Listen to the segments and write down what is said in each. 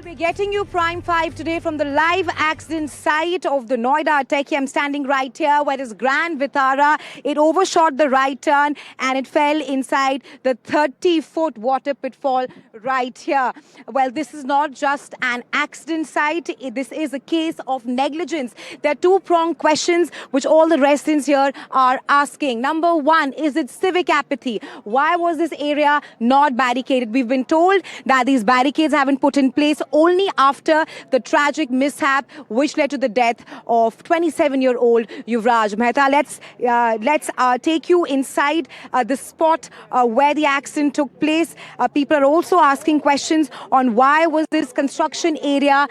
We're getting you Prime 5 today from the live accident site of the Noida Techie. I'm standing right here where is Grand Vitara. It overshot the right turn and it fell inside the 30-foot water pitfall right here. Well, this is not just an accident site. This is a case of negligence. There are two-pronged questions which all the residents here are asking. Number one, is it civic apathy? Why was this area not barricaded? We've been told that these barricades haven't put in place only after the tragic mishap which led to the death of 27-year-old Yuvraj Mehta. Let's take you inside the spot where the accident took place. People are also asking questions on why was this construction area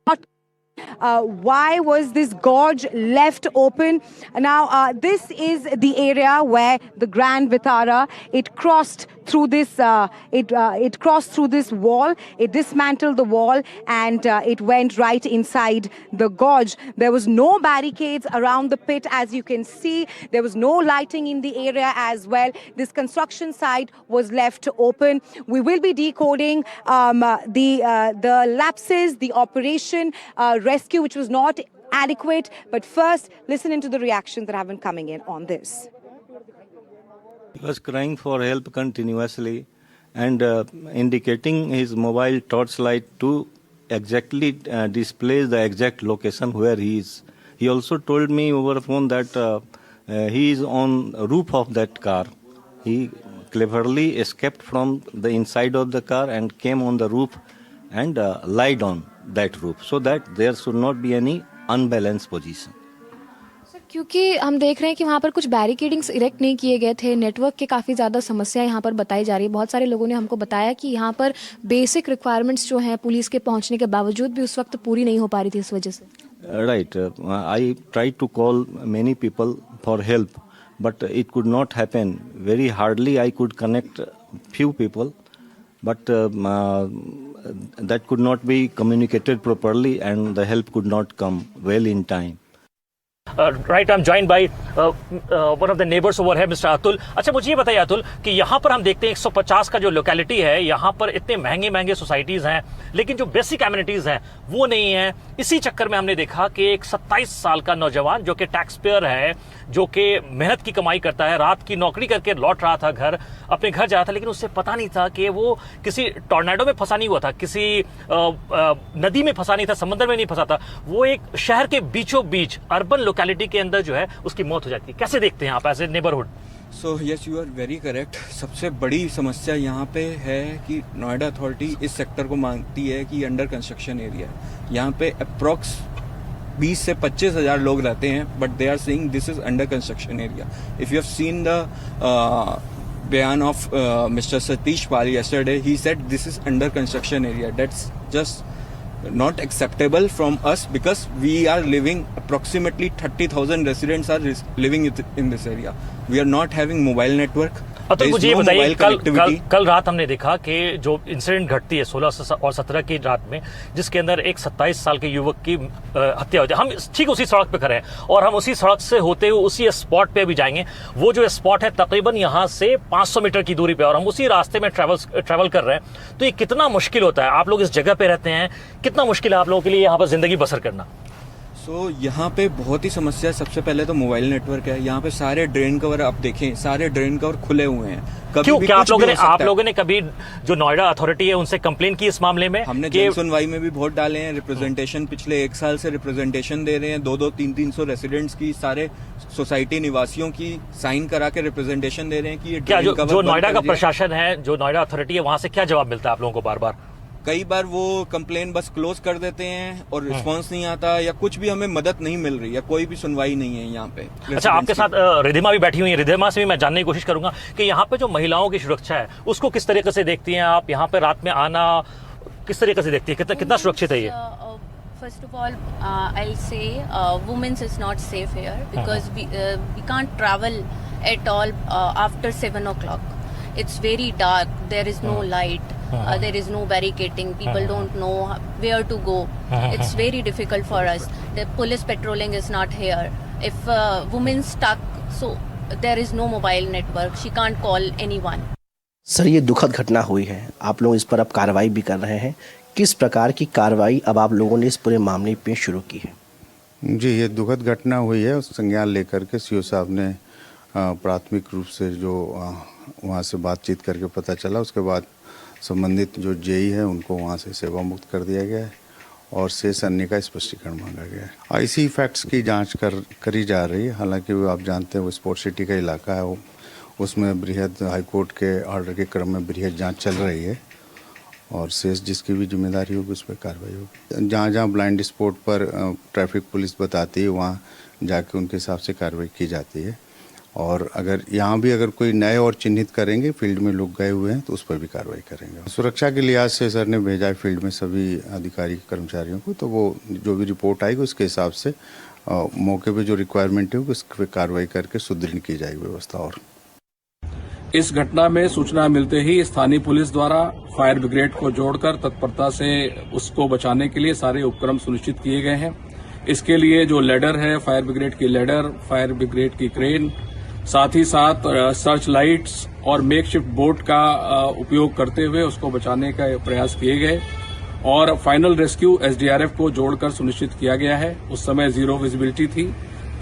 not why was this gorge left open? Now, this is the area where the Grand Vitara, it crossed through this it crossed through this wall. It dismantled the wall and it went right inside the gorge. There was no barricades around the pit, as you can see. There was no lighting in the area as well. This construction site was left open. We will be decoding the lapses, the operation rescue, which was not adequate. But first, listen into the reactions that have been coming in on this. He was crying for help continuously and indicating his mobile torchlight to exactly display the exact location where he is. He also told me over the phone that he is on the roof of that car. He cleverly escaped from the inside of the car and came on the roof and lied on that roof so that there should not be any unbalanced position. क्योंकि हम देख रहे हैं कि वहाँ पर कुछ barricadings erect नहीं किए गए थे, नेटवर्क के काफ़ी ज़्यादा समस्या यहाँ पर बताई जा रही है। बहुत सारे लोगों ने हमको बताया कि यहाँ पर बेसिक रिक्वायरमेंट्स जो हैं पुलिस के पहुँचने के बावजूद भी उस वक्त पूरी नहीं हो पा रही थी इस वजह से। Right. I tried to call many people for help, but it could not happen. Very hardly I could connect few people, but that could not be communicated properly and the help could not come well in time. Right, I'm joined by one of the neighbors over here, Mr. Atul. अच्छा, मुझे ये बताइए अतुल कि यहाँ पर हम देखते हैं 150 का जो लोकेलिटी है, यहाँ पर इतने महंगे महंगे सोसाइटीज़ हैं, लेकिन जो बेसिक एमिनिटीज़ हैं वो नहीं है। इसी चक्कर में हमने देखा कि एक 27 साल का नौजवान जो कि टैक्स पेयर है, जो कि मेहनत की कमाई करता है, रात की नौकरी करके लौट रहा था घर, अपने घर जा रहा था, लेकिन उससे पता नहीं था कि वो किसी टॉर्नेडो में फंसा नहीं हुआ था, किसी नदी में फंसा नहीं था, समंदर में नहीं फंसा था। वो एक शहर के बीचों बीच अर्बन लोकेलिटी के अंदर जो है उसकी मौत हो जाती है। कैसे देखते हैं आप as a neighbourhood? So yes, you are very correct. सबसे बड़ी समस्या यहाँ पे है कि नोएडा अथॉरिटी इस सेक्टर को मानती है कि अंडर कंस्ट्रक्शन एरिया है। यहाँ पे अप्रॉक्स 20 से 25 हजार लोग रहते हैं, but they are saying this is under construction area. If you have seen the बयान of mister Satish Pal yesterday, he said this is under construction area. That's just not acceptable from us because we are living approximately 30,000 residents are living in this area. We are not having mobile network. Atul, मुझे ये बताइए, कल रात हमने देखा कि जो incident घटती है 16 और 17 की रात में, जिसके अंदर एक 27 साल के युवक की हत्या होती है। हम ठीक उसी सड़क पे खड़े हैं और हम उसी सड़क से होते हुए उसी स्पॉट पे भी जाएंगे। वो जो स्पॉट है तकरीबन यहाँ से 500 मीटर की दूरी पे और हम उसी रास्ते में ट्रैवल कर रहे हैं। तो ये कितना मुश्किल होता है, आप लोग इस जगह पे रहते हैं, कितना मुश्किल है आप लोगों के लिए यहाँ पर जिंदगी बसर करना? यहाँ पे बहुत ही समस्या है। सबसे पहले तो मोबाइल नेटवर्क है। यहाँ पे सारे ड्रेन कवर आप देखें, सारे ड्रेन कवर खुले हुए हैं। क्यों, क्या आप लोगों ने कभी जो नोएडा अथॉरिटी है उनसे कंप्लेन की इस मामले में? हमने जन सुनवाई में भी वोट डाले हैं। रिप्रेजेंटेशन पिछले 1 साल से रिप्रेजेंटेशन दे रहे हैं। 200-300 रेसिडेंट्स की, सारे सोसाइटी निवासियों की साइन करा के रिप्रेजेंटेशन दे रहे हैं कि ये क्या जो नोएडा का प्रशासन है, जो नोएडा अथॉरिटी है, वहां से क्या जवाब मिलता है आप लोगों को? बार बार कई बार वो कंप्लेन बस क्लोज कर देते हैं और रिस्पांस नहीं आता, या कुछ भी हमें मदद नहीं मिल रही, या कोई भी सुनवाई नहीं है यहाँ पे। अच्छा, आपके साथ रिधिमा भी बैठी हुई है। रिधिमा से भी मैं जानने की कोशिश करूंगा कि यहाँ पे जो महिलाओं की सुरक्षा है उसको किस तरीके से देखती हैं आप? यहाँ पे रात में आना किस तरीके से देखती है, कितना सुरक्षित है ये? First of all, I'll say women's is not safe here because we can't travel at all after 7 o'clock. It's very dark. There is no light. There is no barricading. People don't know where to go. It's very difficult for us. The police patrolling is not here. If a woman's stuck, so there is no mobile network. She can't call anyone. Sir, ये दुखद घटना हुई है। आप लोग इस पर अब कार्रवाई भी कर रहे हैं। किस प्रकार की कार्रवाई अब आप लोगों ने इस पूरे मामले में शुरू की है? जी, ये दुखद घटना हुई है। उस संज्ञान लेकर के सीओ साहब ने प्राथमिक रूप से जो वहाँ से बातचीत करके पता चला, उसके बाद संबंधित जो जेई है उनको वहाँ से सेवा मुक्त कर दिया गया है और शेष अन्य का स्पष्टीकरण मांगा गया है। आईसी फैक्ट्स की जांच करी जा रही है। हालांकि वो आप जानते हैं वो स्पोर्ट्स सिटी का इलाका है, उसमें बृहद हाईकोर्ट के ऑर्डर के क्रम में बृहद जाँच चल रही है और शेष जिसकी भी जिम्मेदारी होगी उस पर कार्रवाई होगी। जहाँ जहाँ ब्लाइंड स्पॉट पर ट्रैफिक पुलिस बताती है वहाँ जाके उनके हिसाब से कार्रवाई की जाती है और अगर कोई नए और चिन्हित करेंगे, फील्ड में लोग गए हुए हैं तो उस पर भी कार्रवाई करेंगे। सुरक्षा के लिहाज से सर ने भेजा है फील्ड में सभी अधिकारी कर्मचारियों को, तो वो जो भी रिपोर्ट आएगी उसके हिसाब से मौके पर जो रिक्वायरमेंट है उस पर कार्रवाई करके सुदृढ़ की जाएगी व्यवस्था। और इस घटना में सूचना मिलते ही स्थानीय पुलिस द्वारा फायर ब्रिगेड को जोड़कर तत्परता से उसको बचाने के लिए सारे उपक्रम सुनिश्चित किए गए हैं। इसके लिए जो लेडर है, फायर ब्रिगेड की लेडर, फायर ब्रिगेड की क्रेन, साथ ही साथ सर्च लाइट्स और मेकशिफ्ट बोट का उपयोग करते हुए उसको बचाने का प्रयास किए गए और फाइनल रेस्क्यू एसडीआरएफ को जोड़कर सुनिश्चित किया गया है। उस समय जीरो विजिबिलिटी थी।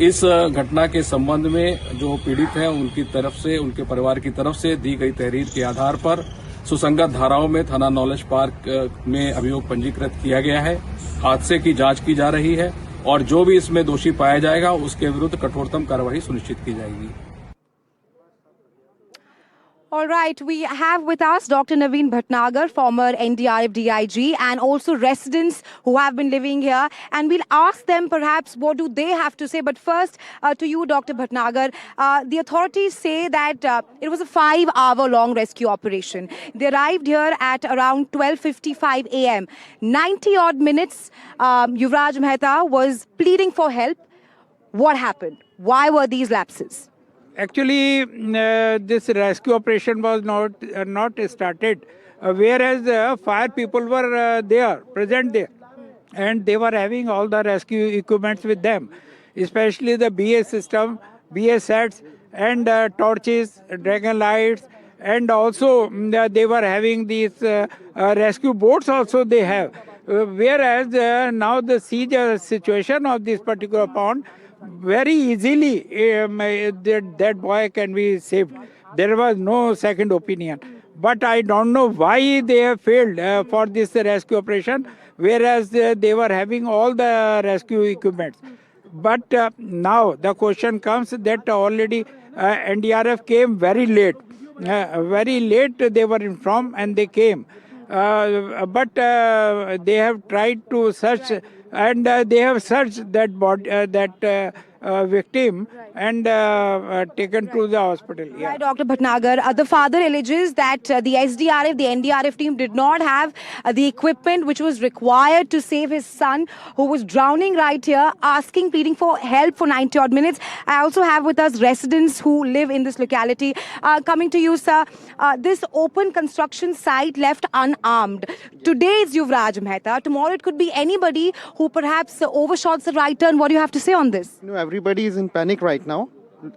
इस घटना के संबंध में जो पीड़ित हैं उनकी तरफ से, उनके परिवार की तरफ से दी गई तहरीर के आधार पर सुसंगत धाराओं में थाना नॉलेज पार्क में अभियोग पंजीकृत किया गया है। हादसे की जांच की जा रही है और जो भी इसमें दोषी पाया जाएगा उसके विरुद्ध कठोरतम कार्रवाई सुनिश्चित की जाएगी। All right, we have with us Dr. Naveen Bhatnagar, former NDRF DIG, and also residents who have been living here. And we'll ask them perhaps what do they have to say. But first, to you, Dr. Bhatnagar, the authorities say that it was a 5-hour-long rescue operation. They arrived here at around 12:55 a.m. 90-odd minutes, Yuvraj Mehta was pleading for help. What happened? Why were these lapses? Actually, this rescue operation was not started, whereas fire people were present there, and they were having all the rescue equipments with them, especially the BS system, BS sets, and torches, dragon lights, and also they were having these rescue boats also they have. Whereas now the siege situation of this particular pond, very easily that boy can be saved. There was no second opinion. But I don't know why they have failed for this rescue operation, whereas they were having all the rescue equipments. But now the question comes that already NDRF came very late. Very late they were informed and they came. But they have tried to search and they have searched that body, victim, and taken to the hospital. Yeah. Right, Dr. Bhatnagar. The father alleges that the SDRF, the NDRF team did not have the equipment which was required to save his son, who was drowning right here, pleading for help for 90-odd minutes. I also have with us residents who live in this locality. Coming to you, sir, this open construction site left unarmed. Today is Yuvraj Mehta. Tomorrow it could be anybody who perhaps overshots the right turn. What do you have to say on this? No, everybody is in panic right now.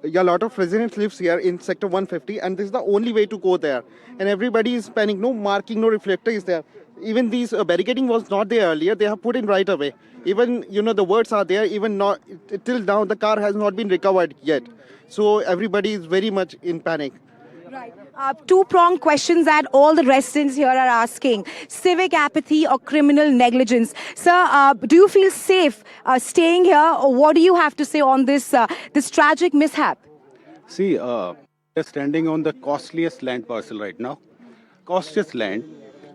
A lot of residents lives here in sector 150 and this is the only way to go there. And everybody is panic. No marking, no reflector is there. Even these barricading was not there earlier. They have put in right away. Even, the words are there. Even not till now, the car has not been recovered yet. So everybody is very much in panic. Right. Two-pronged questions that all the residents here are asking. Civic apathy or criminal negligence. Sir, do you feel safe staying here? Or what do you have to say on this this tragic mishap? See, we're standing on the costliest land parcel right now. Costliest land.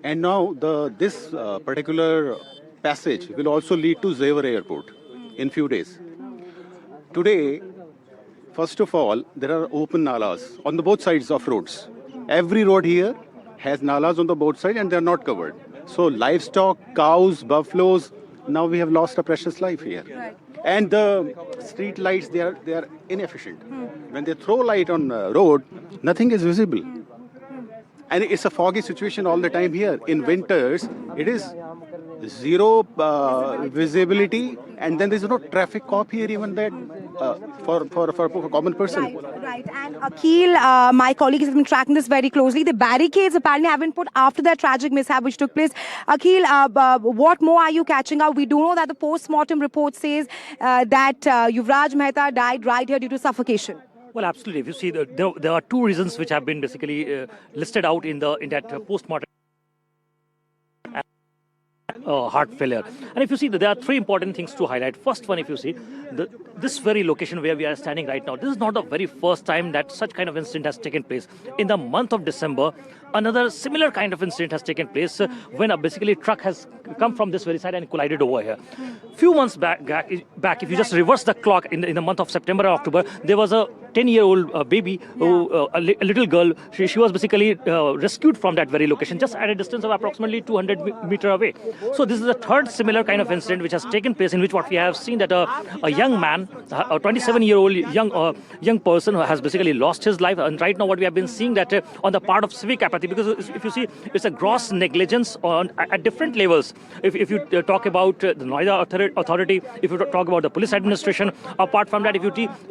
And now this particular passage will also lead to Xavier Airport in few days. Today, first of all, there are open nalas on the both sides of roads. Every road here has nalas on the both sides and they are not covered. So livestock, cows, buffaloes, now we have lost a precious life here. Right. And the street lights, they are inefficient. When they throw light on the road, nothing is visible. And it's a foggy situation all the time here. In winters, it is zero visibility, and then there's no traffic cop here even that for a common person. Right. And Akhil, my colleague has been tracking this very closely. The barricades apparently have been put after that tragic mishap which took place. Akhil, what more are you catching up? We do know that the post-mortem report says that Yuvraj Mehta died right here due to suffocation. Well, absolutely. If you see, there are two reasons which have been basically listed out in that post-mortem. Heart failure. And if you see, there are three important things to highlight. First one, if you see, this very location where we are standing right now, this is not the very first time that such kind of incident has taken place. In the month of December, another similar kind of incident has taken place when basically truck has come from this very side and collided over here. Few months back, if you just reverse the clock in the month of September or October, there was a 10-year-old baby, a little girl. She was basically rescued from that very location, just at a distance of approximately 200 meters away. So this is the third similar kind of incident which has taken place, in which what we have seen that a young man, a 27-year-old young person who has basically lost his life. And right now what we have been seeing that on the part of civic apathy, because if you see, it's a gross negligence at different levels. If you talk about the Noida authority, if you talk about the police administration, apart from that, if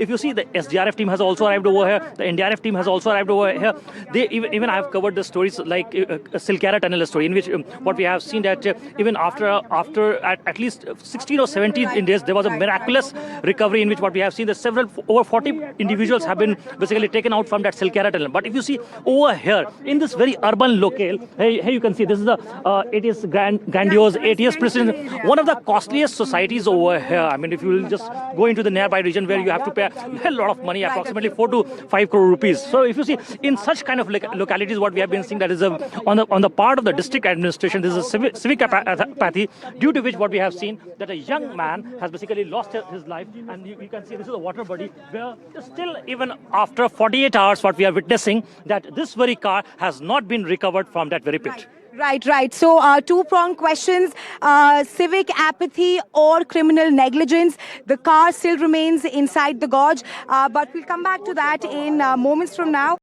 you see, the SDRF team has also arrived over here, the NDRF team has also arrived over here. They even I have covered the stories like Silkara tunnel story, in which what we have seen that even after at least 16 or 17 days, there was a miraculous recovery, in which what we have seen that over 40 individuals have been basically taken out from that Silkara tunnel. But if you see over here in this very urban locale, here you can see this is the ATS grandiose ATS President, one of the costliest societies over here. I mean, if you will just go into the nearby region where you have to pay a lot of money, approximately 4 to 5 crore rupees. So if you see, in such kind of localities, what we have been seeing, that is on the part of the district administration, this is a civic apathy, due to which what we have seen that a young man has basically lost his life. And you can see this is a water body where still, even after 48 hours, what we are witnessing, that this very car has not been recovered from that very pit. Right. So, two-pronged questions. Civic apathy or criminal negligence. The car still remains inside the gorge. But we'll come back to that in moments from now.